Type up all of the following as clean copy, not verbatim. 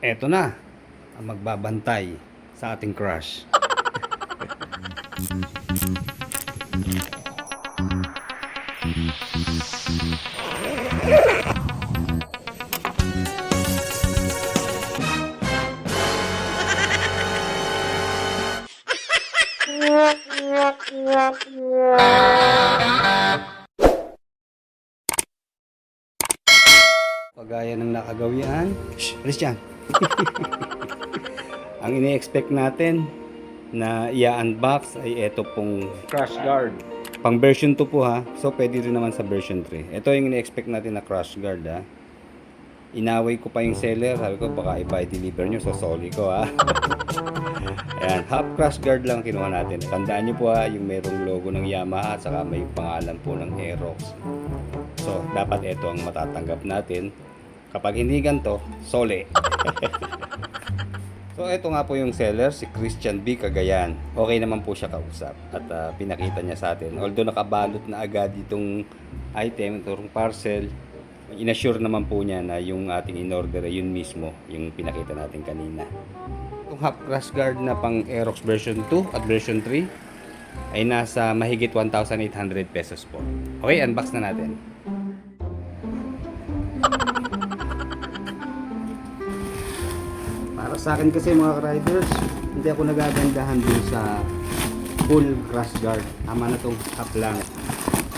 Eto na ang magbabantay sa ating crush. Pagaya ng nakagawian. Alis dyan. Ang ini-expect natin na i-unbox ay ito pong crush guard. Pang version 2 po ha. So pwede rin naman sa version 3. Ito yung ini-expect natin na crush guard ha. Inaway ko pa yung seller. Sabi ko baka iba i-deliver nyo. So sorry ko ha. Ayan, half crush guard lang kinuha natin. Tandaan nyo po ha, yung merong logo ng Yamaha at saka may pangalan po ng Aerox. So dapat ito ang matatanggap natin. Kapag hindi ganito, sole. So ito nga po yung seller, si Christian B. Cagayan. Okay naman po siya kausap at pinakita niya sa atin. Although nakabalot na agad itong item, itong parcel, inassure naman po niya na yung ating in-order yun mismo, yung pinakita natin kanina. Itong half crash guard na pang Aerox version 2 at version 3 ay nasa mahigit 1,800 pesos po. Okay, unbox na natin. Para sa akin kasi mga riders, hindi ako nagagandahan dun sa full crash guard. Tama na itong half lang.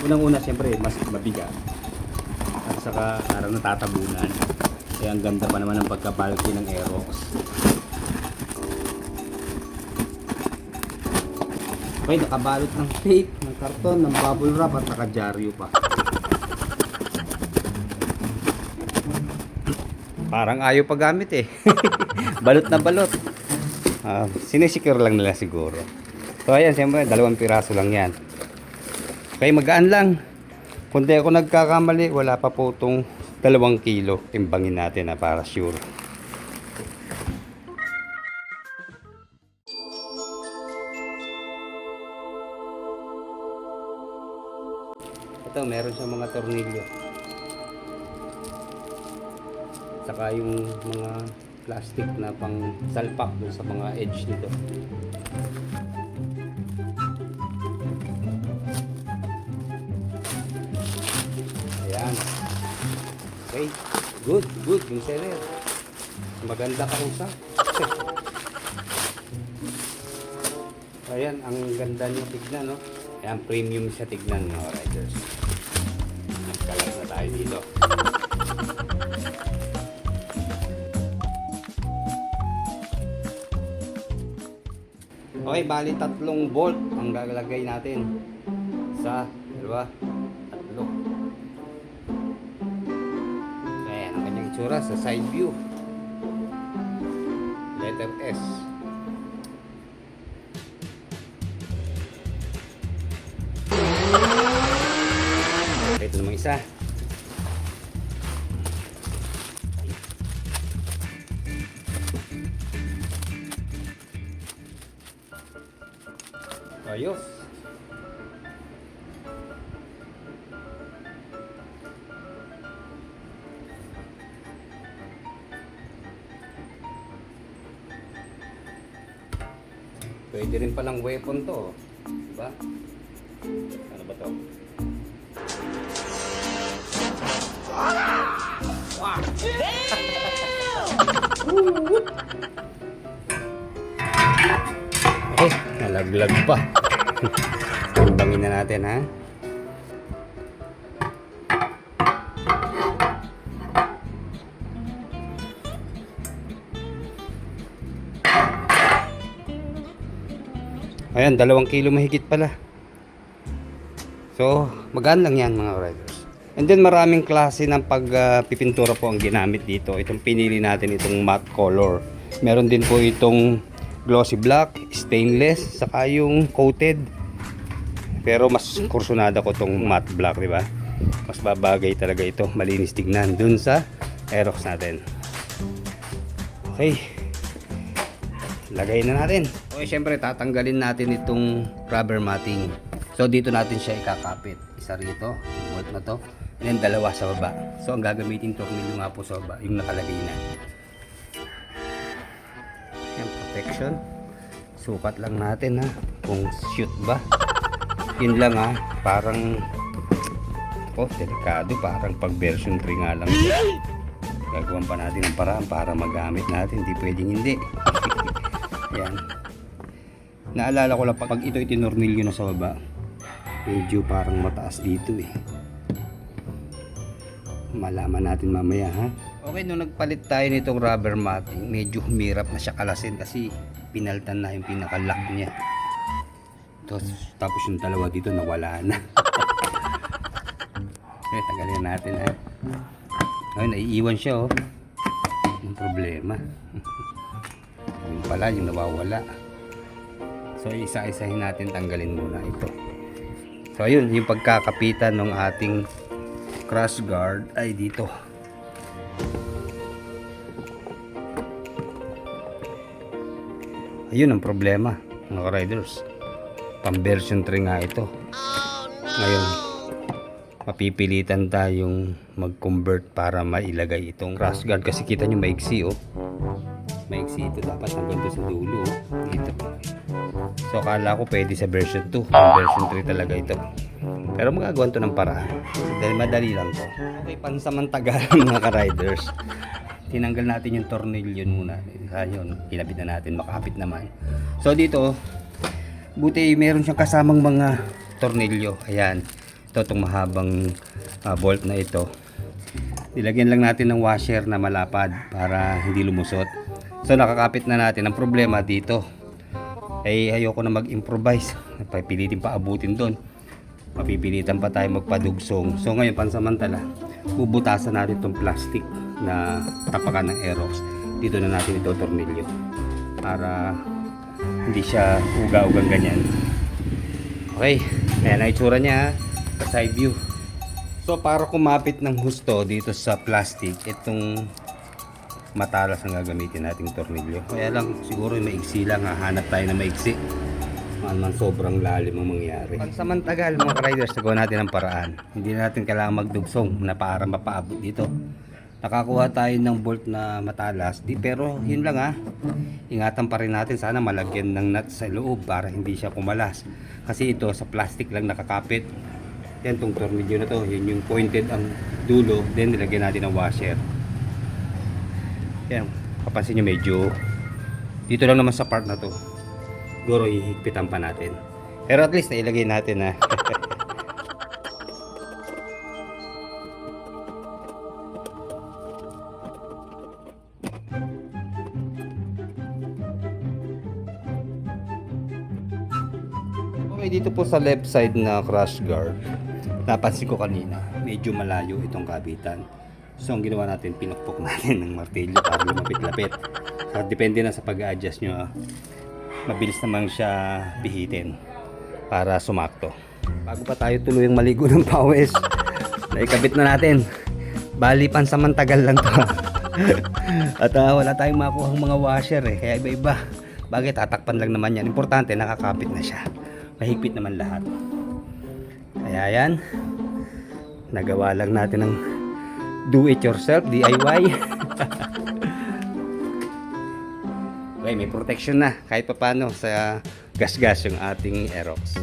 Unang-una siyempre mas mabigat. At saka parang natatabunan. Kaya ang ganda pa naman ng pagkabalki ng Aerox. Okay, nakabalot ng tape, ng karton, ng bubble wrap at nakadyaryo pa. Parang ayaw pa gamit eh. Balot na balot. Sinisecure lang nila siguro. So ayan, siyempre 2 piraso lang yan. Okay, magaan lang. Kung di ako nagkakamali, wala pa po itong 2 kilo. Timbangin natin para sure. Ito, meron siyang mga tornilyo. Saka yung mga plastic na pang salpak dun sa mga edge nito. Ayan. Okay, good yung seller. Maganda kausap. Ayan, ang ganda niya tignan, no? Ayan, premium siya tignan, mga riders. Kalat na tayo dito. Okay, bali 3 bolt ang lalagay natin sa 2, 3. Ayan ang kanyang itsura sa side view. Letter S. Ito namang isa. Ayos. Pwede rin palang weapon to, diba? Ano ba to? Eh, nalaglag pa. Timbangin na natin ha. Ayan, 2 kilo mahigit pala. So, magaan lang yan mga riders. And then maraming klase ng pagpipintura po ang ginamit dito. Itong pinili natin itong matte color. Meron din po itong glossy black, stainless, saka yung coated. Pero mas kursunada ko itong matte black, di ba? Mas babagay talaga ito, malinis tignan dun sa Aerox natin. Okay. Lagay na natin. Okay, syempre tatanggalin natin itong rubber matting. So dito natin siya ikakapit. Isa rito, bolt na to. And then 2 sa baba. So ang gagamitin tornilyo nga po sa baba, yung nakalagay na. protection. Sukat lang natin ha, kung shoot ba. Yun lang ha, parang delikado, parang pag version 3 nga lang. Gagawan pa natin ang paraan para magamit natin, hindi pwedeng hindi. Yan. Naalala ko lang pag ito itinornilyo na sa baba, medyo parang mataas dito eh. Malaman natin mamaya ha. Okay, nung nagpalit tayo nitong rubber matting, medyo humirap na siya kalasin kasi pinaltan na yung pinaka-lock niya. Tapos yung dalawa dito nawala na. Okay, tagalin natin ha. Ayun, naiiwan siya oh. Yung problema. Yung pala, yung nawawala. So isa-isahin natin, tanggalin muna ito. So ayun, yung pagkakapitan ng ating crash guard ay dito. Ayun ang problema mga riders. Pang version 3 nga ito. Ngayon, mapipilitan tayong mag-convert para mailagay itong crash guard kasi kita nyo maiksi oh. Maiksi ito, dapat hanggang doon sa dulo oh. Dito. So akala ko pwede sa version 2, ang version 3 talaga ito. Pero magagawan to ng paraan dahil madali lang to. Okay, pansamantagalan mga ka-riders, tinanggal natin yung tornilyo muna. Ayun, kinabit na natin, makapit naman. So dito, buti meron siyang kasamang mga tornilyo. Ayan, ito itong mahabang bolt na ito. Nilagyan lang natin ng washer na malapad para hindi lumusot. So nakakapit na natin. Ang problema dito ay ayoko na mag-improvise. Pipilitin pa abutin doon. Mapipilitan pa tayo magpadugsong. So ngayon pansamantala, bubutasan natin itong plastic na tapakan ng Aerox. Dito na natin ito tornilyo para hindi siya uga-ugang ganyan. Okay, ayan ang itsura niya sa side view. So para kumapit ng husto dito sa plastic, itong matalas ang gagamitin nating tornilyo. Kaya lang siguro maiksi lang, hahanap tayo na maiksi. Man sobrang lalim ang mangyari. Pansamantagal mga riders, nagawa natin ang paraan. Hindi natin kailangan magdugsong na para mapaabot dito. Nakakuha tayo ng bolt na matalas, pero yun lang ha. Ingatan pa rin natin, sana malagyan ng nut sa loob para hindi siya kumalas. Kasi ito sa plastic lang nakakapit. Yan tong tornilyo na to, yun yung pointed ang dulo, then nilagyan natin ng washer. Yan, kapansin nyo medyo dito lang naman sa part na to. Siguro hihigpitan pa natin. Pero at least nailagay natin na. Okay, dito po sa left side na crash guard, napansin ko kanina, medyo malayo itong kabitan. So ang ginawa natin, pinukpok natin ng martilyo para lumapit-lapit. So, depende na sa pag-adjust nyo. Mabilis naman siya bihitin para sumakto. Bago pa tayo tuluyang maligo ng pawis, naikabit na natin. Bali pansamantagal lang to. At wala tayong makuha mga washer eh, kaya iba-iba. Bagay tatakpan lang naman yan. Importante nakakapit na siya. Mahigpit naman lahat. Kaya yan, nagawa lang natin ng do it yourself, DIY. Okay, may protection na kahit papaano sa gas-gas yung ating Aerox.